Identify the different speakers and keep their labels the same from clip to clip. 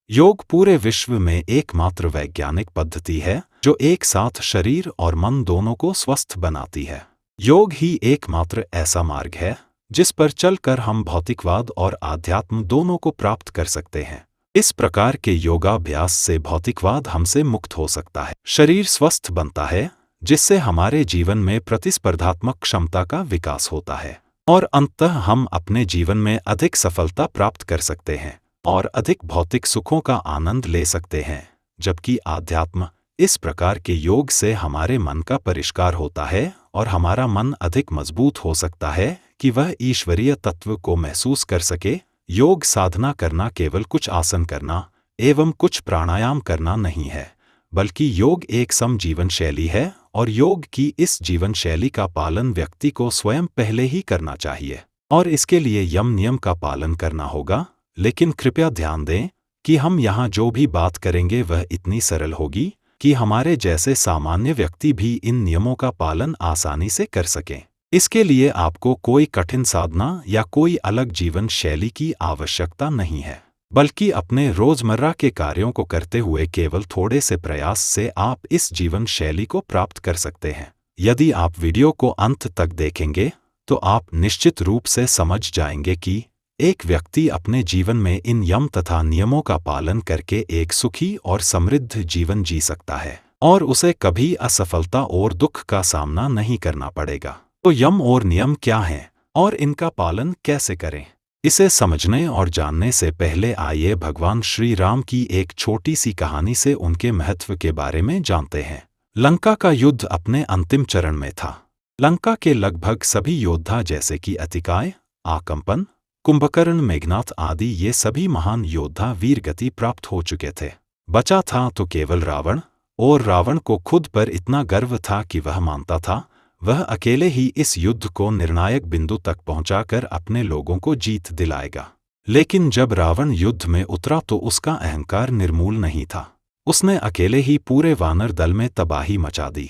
Speaker 1: योग पूरे विश्व में एकमात्र वैज्ञानिक पद्धति है जो एक साथ शरीर और मन दोनों को स्वस्थ बनाती है। योग ही एकमात्र ऐसा मार्ग है जिस पर चलकर हम भौतिकवाद और आध्यात्म दोनों को प्राप्त कर सकते हैं। इस प्रकार के योगाभ्यास से भौतिकवाद हमसे मुक्त हो सकता है, शरीर स्वस्थ बनता है, जिससे हमारे जीवन में प्रतिस्पर्धात्मक क्षमता का विकास होता है और अंततः हम अपने जीवन में अधिक सफलता प्राप्त कर सकते हैं और अधिक भौतिक सुखों का आनंद ले सकते हैं। जबकि आध्यात्म इस प्रकार के योग से हमारे मन का परिष्कार होता है और हमारा मन अधिक मजबूत हो सकता है कि वह ईश्वरीय तत्व को महसूस कर सके। योग साधना करना केवल कुछ आसन करना एवं कुछ प्राणायाम करना नहीं है, बल्कि योग एक सम जीवन शैली है और योग की इस जीवन शैली का पालन व्यक्ति को स्वयं पहले ही करना चाहिए और इसके लिए यम नियम का पालन करना होगा। लेकिन कृपया ध्यान दें कि हम यहाँ जो भी बात करेंगे वह इतनी सरल होगी कि हमारे जैसे सामान्य व्यक्ति भी इन नियमों का पालन आसानी से कर सकें। इसके लिए आपको कोई कठिन साधना या कोई अलग जीवन शैली की आवश्यकता नहीं है, बल्कि अपने रोजमर्रा के कार्यों को करते हुए केवल थोड़े से प्रयास से आप इस जीवन शैली को प्राप्त कर सकते हैं। यदि आप वीडियो को अंत तक देखेंगे तो आप निश्चित रूप से समझ जाएंगे कि एक व्यक्ति अपने जीवन में इन यम तथा नियमों का पालन करके एक सुखी और समृद्ध जीवन जी सकता है और उसे कभी असफलता और दुख का सामना नहीं करना पड़ेगा। तो यम और नियम क्या हैं और इनका पालन कैसे करें, इसे समझने और जानने से पहले आइए भगवान श्री राम की एक छोटी सी कहानी से उनके महत्व के बारे में जानते हैं। लंका का युद्ध अपने अंतिम चरण में था। लंका के लगभग सभी योद्धा जैसे कि अतिकाय, आकंपन, कुंभकर्ण, मेघनाथ आदि ये सभी महान योद्धा वीरगति प्राप्त हो चुके थे। बचा था तो केवल रावण, और रावण को खुद पर इतना गर्व था कि वह मानता था वह अकेले ही इस युद्ध को निर्णायक बिंदु तक पहुंचाकर अपने लोगों को जीत दिलाएगा। लेकिन जब रावण युद्ध में उतरा तो उसका अहंकार निर्मूल नहीं था। उसने अकेले ही पूरे वानर दल में तबाही मचा दी।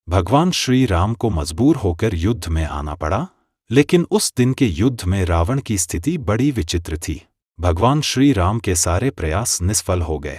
Speaker 1: भगवान श्री राम को मजबूर होकर युद्ध में आना पड़ा, लेकिन उस दिन के युद्ध में रावण की स्थिति बड़ी विचित्र थी। भगवान श्री राम के सारे प्रयास निष्फल हो गए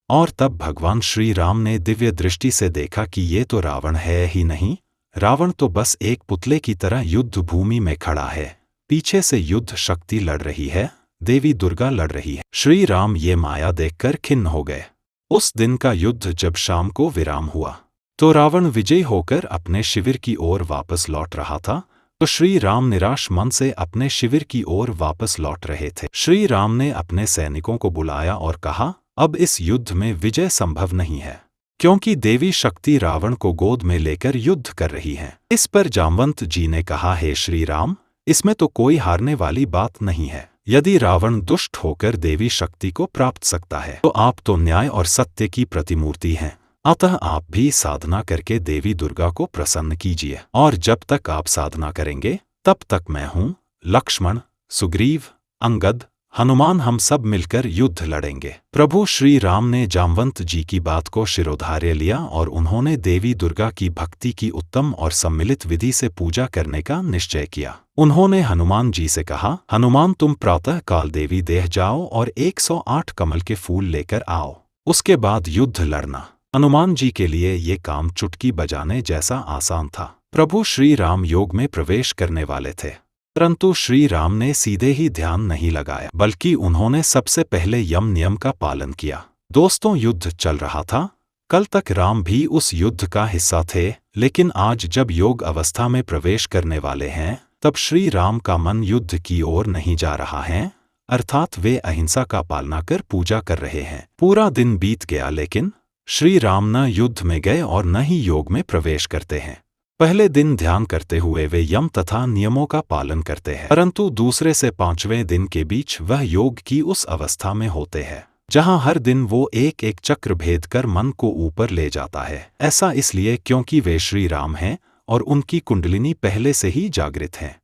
Speaker 1: और तब भगवान श्री राम ने दिव्य दृष्टि से देखा कि ये तो रावण है ही नहीं, रावण तो बस एक पुतले की तरह युद्ध भूमि में खड़ा है। पीछे से युद्ध शक्ति लड़ रही है, देवी दुर्गा लड़ रही है। श्री राम ये माया देखकर खिन्न हो गए। उस दिन का युद्ध जब शाम को विराम हुआ तो रावण विजयी होकर अपने शिविर की ओर वापस लौट रहा था, तो श्री राम निराश मन से अपने शिविर की ओर वापस लौट रहे थे। श्री राम ने अपने सैनिकों को बुलाया और कहा, अब इस युद्ध में विजय संभव नहीं है, क्योंकि देवी शक्ति रावण को गोद में लेकर युद्ध कर रही है। इस पर जामवंत जी ने कहा, हे श्री राम, इसमें तो कोई हारने वाली बात नहीं है। यदि रावण दुष्ट होकर देवी शक्ति को प्राप्त सकता है तो आप तो न्याय और सत्य की प्रतिमूर्ति हैं, अतः आप भी साधना करके देवी दुर्गा को प्रसन्न कीजिए और जब तक आप साधना करेंगे तब तक मैं हूँ, लक्ष्मण, सुग्रीव, अंगद, हनुमान, हम सब मिलकर युद्ध लड़ेंगे। प्रभु श्री राम ने जामवंत जी की बात को शिरोधार्य लिया और उन्होंने देवी दुर्गा की भक्ति की उत्तम और सम्मिलित विधि से पूजा करने का निश्चय किया। उन्होंने हनुमान जी से कहा, हनुमान, तुम प्रातः काल देवी देह जाओ और 108 कमल के फूल लेकर आओ, उसके बाद युद्ध लड़ना। हनुमान जी के लिए ये काम चुटकी बजाने जैसा आसान था। प्रभु श्री राम योग में प्रवेश करने वाले थे, परंतु श्री राम ने सीधे ही ध्यान नहीं लगाया, बल्कि उन्होंने सबसे पहले यम नियम का पालन किया। दोस्तों, युद्ध चल रहा था। कल तक राम भी उस युद्ध का हिस्सा थे, लेकिन आज जब योग अवस्था में प्रवेश करने वाले हैं तब श्री राम का मन युद्ध की ओर नहीं जा रहा है, अर्थात वे अहिंसा का पालना कर पूजा कर रहे हैं। पूरा दिन बीत गया, लेकिन श्री राम न युद्ध में गए और न ही योग में प्रवेश करते हैं। पहले दिन ध्यान करते हुए वे यम तथा नियमों का पालन करते हैं, परंतु दूसरे से 5वें दिन के बीच वह योग की उस अवस्था में होते हैं जहां हर दिन वो एक एक चक्र भेद कर मन को ऊपर ले जाता है। ऐसा इसलिए क्योंकि वे श्री राम हैं और उनकी कुंडलिनी पहले से ही जागृत है।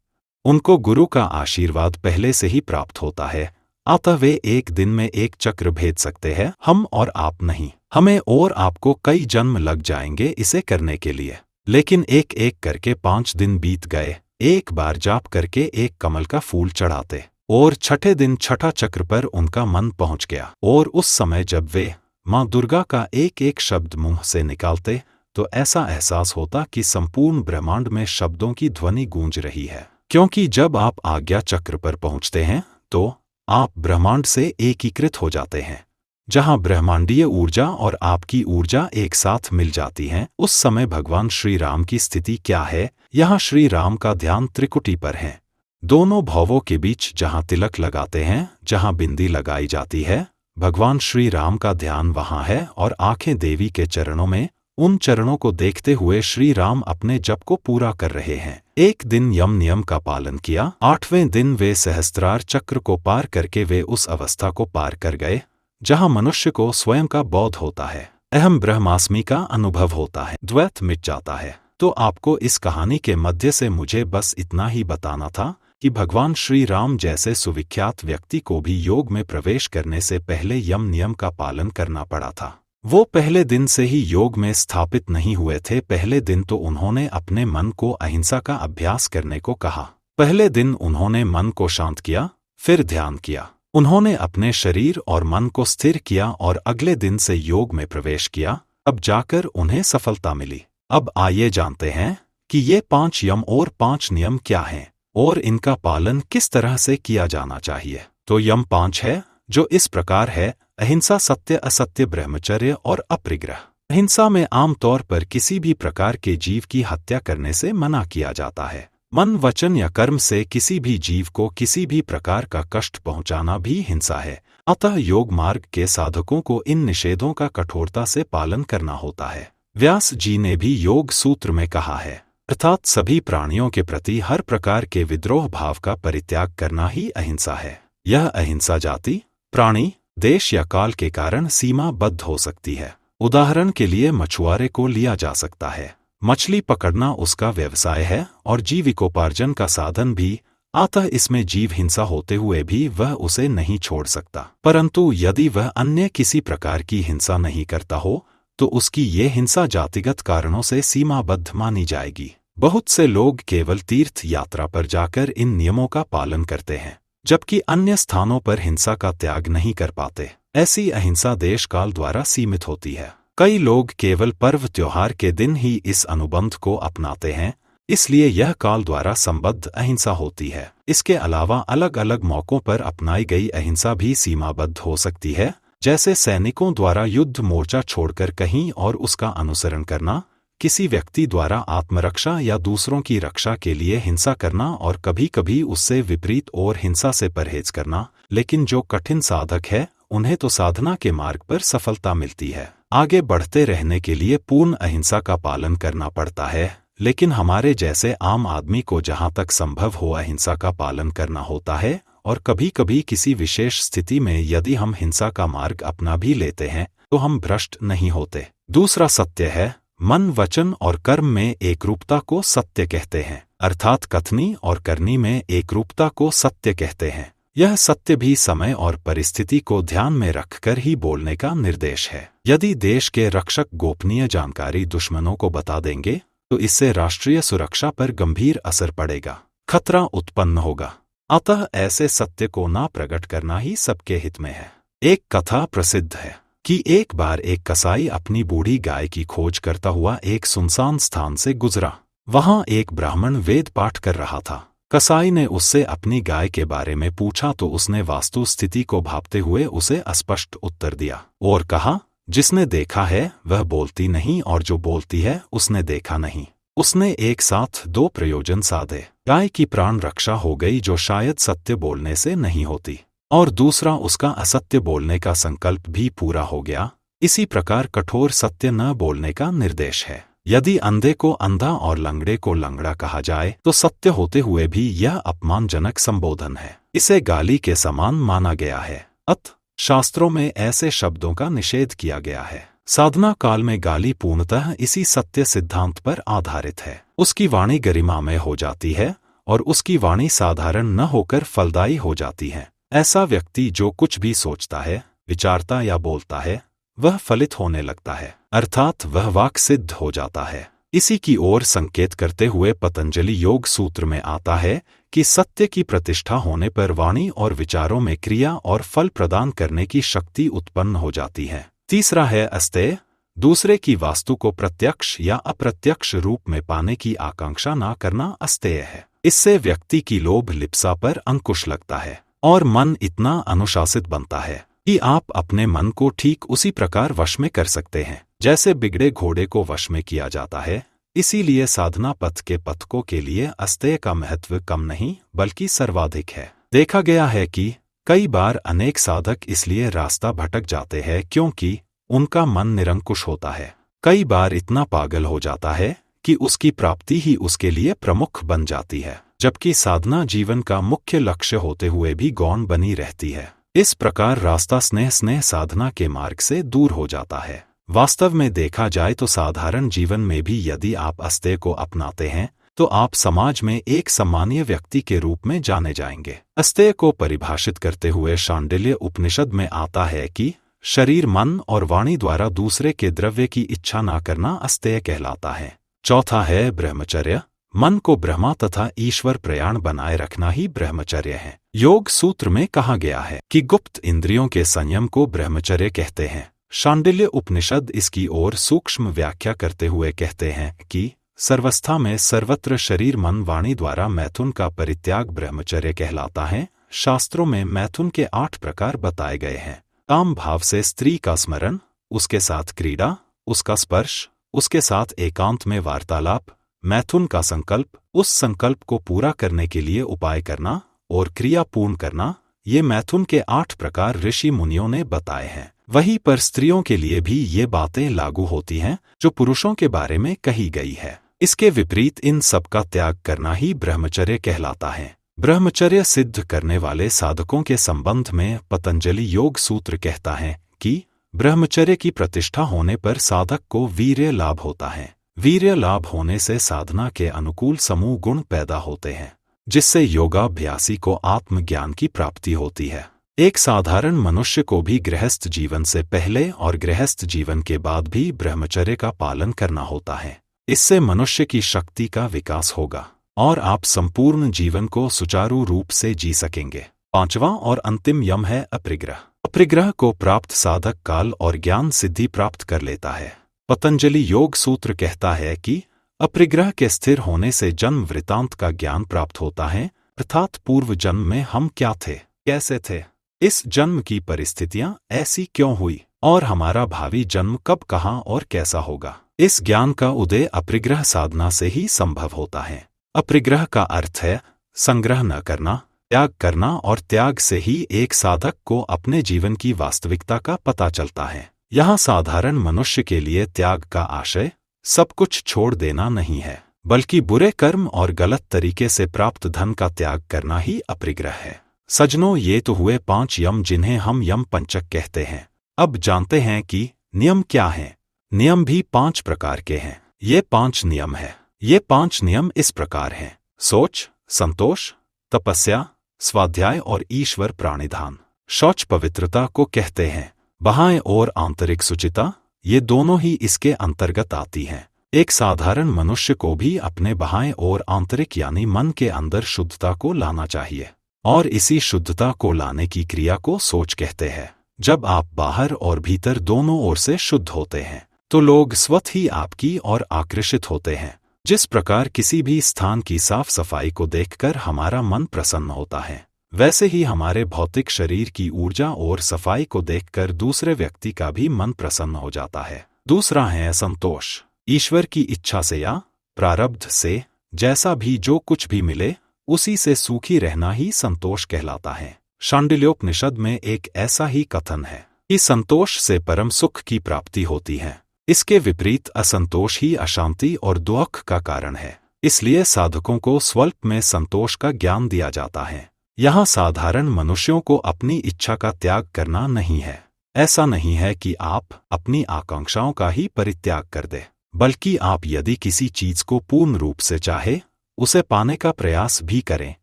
Speaker 1: उनको गुरु का आशीर्वाद पहले से ही प्राप्त होता है, अतः वे एक दिन में एक चक्र भेद सकते हैं। हम और आप नहीं, हमें और आपको कई जन्म लग जाएंगे इसे करने के लिए। लेकिन एक एक करके 5 दिन बीत गए। एक बार जाप करके एक कमल का फूल चढ़ाते और छठे दिन छठा चक्र पर उनका मन पहुंच गया, और उस समय जब वे मां दुर्गा का एक एक शब्द मुंह से निकालते तो ऐसा एहसास होता कि संपूर्ण ब्रह्मांड में शब्दों की ध्वनि गूंज रही है। क्योंकि जब आप आज्ञा चक्र पर पहुंचते हैं तो आप ब्रह्मांड से एकीकृत हो जाते हैं। जहां ब्रह्मांडीय ऊर्जा और आपकी ऊर्जा एक साथ मिल जाती हैं, उस समय भगवान श्री राम की स्थिति क्या है? यहाँ श्री राम का ध्यान त्रिकुटी पर है। दोनों भावों के बीच जहां तिलक लगाते हैं, जहां बिंदी लगाई जाती है, भगवान श्री राम का ध्यान वहां है और आंखें देवी के चरणों में। उन चरणों को देखते हुए श्री राम अपने जप को पूरा कर रहे हैं। एक दिन यम नियम का पालन किया, 8वें दिन वे सहस्त्रार चक्र को पार करके वे उस अवस्था को पार कर गए जहां मनुष्य को स्वयं का बोध होता है, अहम ब्रह्मास्मि का अनुभव होता है, द्वैत मिट जाता है। तो आपको इस कहानी के मध्य से मुझे बस इतना ही बताना था कि भगवान श्री राम जैसे सुविख्यात व्यक्ति को भी योग में प्रवेश करने से पहले यम नियम का पालन करना पड़ा था। वो पहले दिन से ही योग में स्थापित नहीं हुए थे। पहले दिन तो उन्होंने अपने मन को अहिंसा का अभ्यास करने को कहा। पहले दिन उन्होंने मन को शांत किया, फिर ध्यान किया। उन्होंने अपने शरीर और मन को स्थिर किया और अगले दिन से योग में प्रवेश किया। अब जाकर उन्हें सफलता मिली। अब आइए जानते हैं कि ये 5 यम और 5 नियम क्या हैं और इनका पालन किस तरह से किया जाना चाहिए। तो यम 5 है, जो इस प्रकार है: अहिंसा, सत्य, असत्य, ब्रह्मचर्य और अपरिग्रह। अहिंसा में आमतौर पर किसी भी प्रकार के जीव की हत्या करने से मना किया जाता है। मन, वचन या कर्म से किसी भी जीव को किसी भी प्रकार का कष्ट पहुंचाना भी हिंसा है। अतः योग मार्ग के साधकों को इन निषेधों का कठोरता से पालन करना होता है। व्यास जी ने भी योग सूत्र में कहा है, अर्थात सभी प्राणियों के प्रति हर प्रकार के विद्रोह भाव का परित्याग करना ही अहिंसा है। यह अहिंसा जाति, प्राणी, देश या काल के कारण सीमाबद्ध हो सकती है। उदाहरण के लिए मछुआरे को लिया जा सकता है। मछली पकड़ना उसका व्यवसाय है और जीविकोपार्जन का साधन भी, अतः इसमें जीव हिंसा होते हुए भी वह उसे नहीं छोड़ सकता। परंतु यदि वह अन्य किसी प्रकार की हिंसा नहीं करता हो तो उसकी ये हिंसा जातिगत कारणों से सीमाबद्ध मानी जाएगी। बहुत से लोग केवल तीर्थ यात्रा पर जाकर इन नियमों का पालन करते हैं, जबकि अन्य स्थानों पर हिंसा का त्याग नहीं कर पाते। ऐसी अहिंसा देश काल द्वारा सीमित होती है। कई लोग केवल पर्व त्योहार के दिन ही इस अनुबंध को अपनाते हैं, इसलिए यह काल द्वारा संबद्ध अहिंसा होती है। इसके अलावा अलग अलग मौकों पर अपनाई गई अहिंसा भी सीमाबद्ध हो सकती है, जैसे सैनिकों द्वारा युद्ध मोर्चा छोड़कर कहीं और उसका अनुसरण करना, किसी व्यक्ति द्वारा आत्मरक्षा या दूसरों की रक्षा के लिए हिंसा करना और कभी कभी उससे विपरीत और हिंसा से परहेज करना। लेकिन जो कठिन साधक है उन्हें तो साधना के मार्ग पर सफलता मिलती है। आगे बढ़ते रहने के लिए पूर्ण अहिंसा का पालन करना पड़ता है, लेकिन हमारे जैसे आम आदमी को जहाँ तक संभव हो अहिंसा का पालन करना होता है, और कभी कभी किसी विशेष स्थिति में यदि हम हिंसा का मार्ग अपना भी लेते हैं तो हम भ्रष्ट नहीं होते। दूसरा सत्य है, मन, वचन और कर्म में एकरूपता को सत्य कहते हैं, अर्थात कथनी और करनी में एकरूपता को सत्य कहते हैं। यह सत्य भी समय और परिस्थिति को ध्यान में रखकर ही बोलने का निर्देश है। यदि देश के रक्षक गोपनीय जानकारी दुश्मनों को बता देंगे तो इससे राष्ट्रीय सुरक्षा पर गंभीर असर पड़ेगा, खतरा उत्पन्न होगा। अतः ऐसे सत्य को ना प्रकट करना ही सबके हित में है। एक कथा प्रसिद्ध है कि एक बार एक कसाई अपनी बूढ़ी गाय की खोज करता हुआ एक सुनसान स्थान से गुजरा। वहां एक ब्राह्मण वेद पाठ कर रहा था। कसाई ने उससे अपनी गाय के बारे में पूछा तो उसने वास्तु स्थिति को भांपते हुए उसे अस्पष्ट उत्तर दिया और कहा, जिसने देखा है वह बोलती नहीं और जो बोलती है उसने देखा नहीं। उसने एक साथ 2 प्रयोजन साधे। गाय की प्राण रक्षा हो गई जो शायद सत्य बोलने से नहीं होती, और दूसरा उसका असत्य बोलने का संकल्प भी पूरा हो गया। इसी प्रकार कठोर सत्य न बोलने का निर्देश है। यदि अंधे को अंधा और लंगड़े को लंगड़ा कहा जाए तो सत्य होते हुए भी यह अपमानजनक संबोधन है, इसे गाली के समान माना गया है। अतः शास्त्रों में ऐसे शब्दों का निषेध किया गया है। साधना काल में गाली पूर्णतः इसी सत्य सिद्धांत पर आधारित है। उसकी वाणी गरिमामय हो जाती है और उसकी वाणी साधारण न होकर फलदायी हो जाती है। ऐसा व्यक्ति जो कुछ भी सोचता है, विचारता या बोलता है वह फलित होने लगता है, अर्थात वह वाक् सिद्ध हो जाता है। इसी की ओर संकेत करते हुए पतंजलि योग सूत्र में आता है कि सत्य की प्रतिष्ठा होने पर वाणी और विचारों में क्रिया और फल प्रदान करने की शक्ति उत्पन्न हो जाती है। तीसरा है अस्तेय, दूसरे की वास्तु को प्रत्यक्ष या अप्रत्यक्ष रूप में पाने की आकांक्षा ना करना अस्तेय है। इससे व्यक्ति की लोभ लिप्सा पर अंकुश लगता है और मन इतना अनुशासित बनता है कि आप अपने मन को ठीक उसी प्रकार वश में कर सकते हैं जैसे बिगड़े घोड़े को वश में किया जाता है। इसीलिए साधना पथ के पथकों के लिए अस्तेय का महत्व कम नहीं बल्कि सर्वाधिक है। देखा गया है कि कई बार अनेक साधक इसलिए रास्ता भटक जाते हैं क्योंकि उनका मन निरंकुश होता है। कई बार इतना पागल हो जाता है कि उसकी प्राप्ति ही उसके लिए प्रमुख बन जाती है, जबकि साधना जीवन का मुख्य लक्ष्य होते हुए भी गौण बनी रहती है। इस प्रकार रास्ता स्नेह साधना के मार्ग से दूर हो जाता है। वास्तव में देखा जाए तो साधारण जीवन में भी यदि आप अस्तेय को अपनाते हैं तो आप समाज में एक सम्मानीय व्यक्ति के रूप में जाने जाएंगे। अस्तेय को परिभाषित करते हुए शांडिल्य उपनिषद में आता है कि शरीर, मन और वाणी द्वारा दूसरे के द्रव्य की इच्छा न करना अस्तेय कहलाता है। चौथा है ब्रह्मचर्य। मन को ब्रह्मा तथा ईश्वर प्रयाण बनाए रखना ही ब्रह्मचर्य है। योग सूत्र में कहा गया है कि गुप्त इंद्रियों के संयम को ब्रह्मचर्य कहते हैं। शांडिल्य उपनिषद इसकी ओर सूक्ष्म व्याख्या करते हुए कहते हैं कि सर्वस्था में सर्वत्र शरीर मन वाणी द्वारा मैथुन का परित्याग ब्रह्मचर्य कहलाता है। शास्त्रों में मैथुन के 8 प्रकार बताए गए हैं। काम भाव से स्त्री का स्मरण, उसके साथ क्रीड़ा, उसका स्पर्श, उसके साथ एकांत में वार्तालाप, मैथुन का संकल्प, उस संकल्प को पूरा करने के लिए उपाय करना और क्रिया पूर्ण करना, ये मैथुन के 8 प्रकार ऋषि मुनियों ने बताए हैं। वहीं पर स्त्रियों के लिए भी ये बातें लागू होती हैं जो पुरुषों के बारे में कही गई है। इसके विपरीत इन सब का त्याग करना ही ब्रह्मचर्य कहलाता है। ब्रह्मचर्य सिद्ध करने वाले साधकों के संबंध में पतंजलि योग सूत्र कहता है कि ब्रह्मचर्य की प्रतिष्ठा होने पर साधक को वीर्य लाभ होता है। वीर्य लाभ होने से साधना के अनुकूल समूह गुण पैदा होते हैं, जिससे योगाभ्यासी को आत्मज्ञान की प्राप्ति होती है। एक साधारण मनुष्य को भी गृहस्थ जीवन से पहले और गृहस्थ जीवन के बाद भी ब्रह्मचर्य का पालन करना होता है। इससे मनुष्य की शक्ति का विकास होगा और आप संपूर्ण जीवन को सुचारू रूप से जी सकेंगे। 5वां और अंतिम यम है अपरिग्रह। अपरिग्रह को प्राप्त साधक काल और ज्ञान सिद्धि प्राप्त कर लेता है। पतंजलि योग सूत्र कहता है कि अपरिग्रह के स्थिर होने से जन्म वृतांत का ज्ञान प्राप्त होता है, अर्थात पूर्व जन्म में हम क्या थे, कैसे थे, इस जन्म की परिस्थितियां ऐसी क्यों हुई और हमारा भावी जन्म कब, कहाँ और कैसा होगा। इस ज्ञान का उदय अपरिग्रह साधना से ही संभव होता है। अपरिग्रह का अर्थ है संग्रह न करना, त्याग करना, और त्याग से ही एक साधक को अपने जीवन की वास्तविकता का पता चलता है। यहाँ साधारण मनुष्य के लिए त्याग का आशय सब कुछ छोड़ देना नहीं है, बल्कि बुरे कर्म और गलत तरीके से प्राप्त धन का त्याग करना ही अपरिग्रह है। सज्जनों, ये तो हुए 5 यम जिन्हें हम यम पंचक कहते हैं। अब जानते हैं कि नियम क्या हैं। नियम भी 5 प्रकार के हैं। ये 5 नियम है। ये 5 नियम इस प्रकार हैं: सोच, संतोष, तपस्या, स्वाध्याय और ईश्वर प्राणिधान। शौच पवित्रता को कहते हैं। बाह्य और आंतरिक शुचिता, ये दोनों ही इसके अंतर्गत आती हैं। एक साधारण मनुष्य को भी अपने बाह्य और आंतरिक यानी मन के अंदर शुद्धता को लाना चाहिए, और इसी शुद्धता को लाने की क्रिया को सोच कहते हैं। जब आप बाहर और भीतर दोनों ओर से शुद्ध होते हैं तो लोग स्वतः ही आपकी ओर आकर्षित होते हैं। जिस प्रकार किसी भी स्थान की साफ सफाई को देखकर हमारा मन प्रसन्न होता है, वैसे ही हमारे भौतिक शरीर की ऊर्जा और सफाई को देखकर दूसरे व्यक्ति का भी मन प्रसन्न हो जाता है। दूसरा है संतोष। ईश्वर की इच्छा से या प्रारब्ध से जैसा भी जो कुछ भी मिले उसी से सुखी रहना ही संतोष कहलाता है। शांडिल्योपनिषद में एक ऐसा ही कथन है कि संतोष से परम सुख की प्राप्ति होती है। इसके विपरीत असंतोष ही अशांति और दुख का कारण है। इसलिए साधकों को स्वल्प में संतोष का ज्ञान दिया जाता है। यहाँ साधारण मनुष्यों को अपनी इच्छा का त्याग करना नहीं है। ऐसा नहीं है कि आप अपनी आकांक्षाओं का ही परित्याग कर दें, बल्कि आप यदि किसी चीज को पूर्ण रूप से चाहे, उसे पाने का प्रयास भी करें,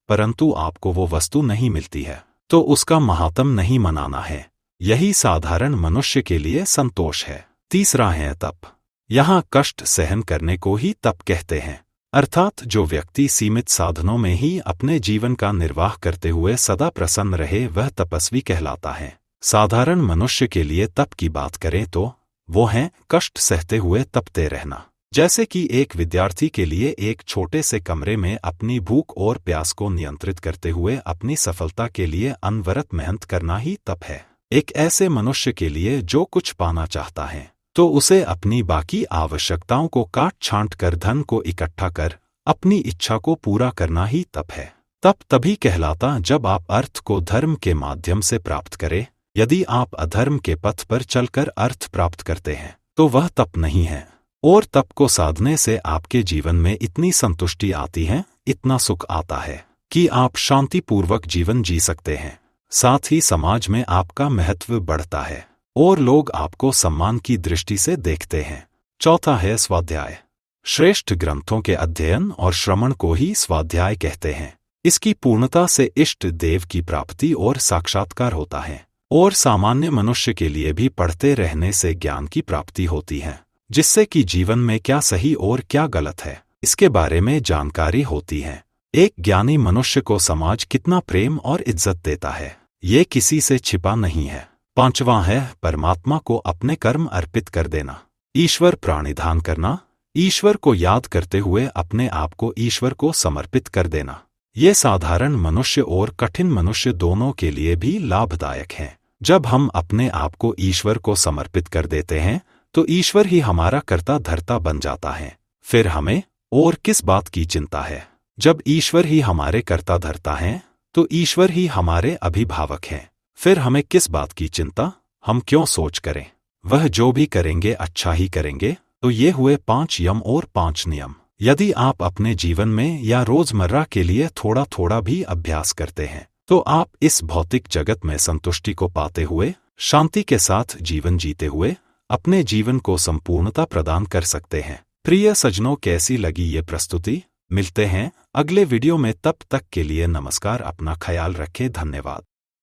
Speaker 1: परंतु आपको वो वस्तु नहीं मिलती है, तो उसका महात्म नहीं मनाना है। यही साधारण मनुष्य के लिए संतोष है। तीसरा है तप। यहाँ कष्ट सहन करने को ही तप कहते हैं। अर्थात जो व्यक्ति सीमित साधनों में ही अपने जीवन का निर्वाह करते हुए सदा प्रसन्न रहे वह तपस्वी कहलाता है। साधारण मनुष्य के लिए तप की बात करें तो वो है कष्ट सहते हुए तपते रहना। जैसे कि एक विद्यार्थी के लिए एक छोटे से कमरे में अपनी भूख और प्यास को नियंत्रित करते हुए अपनी सफलता के लिए अनवरत मेहनत करना ही तप है। एक ऐसे मनुष्य के लिए जो कुछ पाना चाहता है तो उसे अपनी बाकी आवश्यकताओं को काट छांट कर धन को इकट्ठा कर अपनी इच्छा को पूरा करना ही तप है। तप तभी कहलाता जब आप अर्थ को धर्म के माध्यम से प्राप्त करें। यदि आप अधर्म के पथ पर चलकर अर्थ प्राप्त करते हैं तो वह तप नहीं है। और तप को साधने से आपके जीवन में इतनी संतुष्टि आती है, इतना सुख आता है कि आप शांतिपूर्वक जीवन जी सकते हैं। साथ ही समाज में आपका महत्व बढ़ता है और लोग आपको सम्मान की दृष्टि से देखते हैं। चौथा है स्वाध्याय। श्रेष्ठ ग्रंथों के अध्ययन और श्रवण को ही स्वाध्याय कहते हैं। इसकी पूर्णता से इष्ट देव की प्राप्ति और साक्षात्कार होता है और सामान्य मनुष्य के लिए भी पढ़ते रहने से ज्ञान की प्राप्ति होती है, जिससे कि जीवन में क्या सही और क्या गलत है इसके बारे में जानकारी होती है। एक ज्ञानी मनुष्य को समाज कितना प्रेम और इज्जत देता है ये किसी से छिपा नहीं है। पांचवां है परमात्मा को अपने कर्म अर्पित कर देना। ईश्वर प्राणिधान करना, ईश्वर को याद करते हुए अपने आप को ईश्वर को समर्पित कर देना। ये साधारण मनुष्य और कठिन मनुष्य दोनों के लिए भी लाभदायक है। जब हम अपने आप को ईश्वर को समर्पित कर देते हैं तो ईश्वर ही हमारा कर्ता धर्ता बन जाता है। फिर हमें और किस बात की चिंता है। जब ईश्वर ही हमारे कर्ता धर्ता हैं तो ईश्वर ही हमारे अभिभावक हैं। फिर हमें किस बात की चिंता, हम क्यों सोच करें। वह जो भी करेंगे अच्छा ही करेंगे। तो ये हुए 5 यम और 5 नियम। यदि आप अपने जीवन में या रोजमर्रा के लिए थोड़ा थोड़ा भी अभ्यास करते हैं तो आप इस भौतिक जगत में संतुष्टि को पाते हुए शांति के साथ जीवन जीते हुए अपने जीवन को संपूर्णता प्रदान कर सकते हैं। प्रिय सज्जनों, कैसी लगी ये प्रस्तुति? मिलते हैं अगले वीडियो में, तब तक के लिए नमस्कार। अपना ख्याल रखें। धन्यवाद।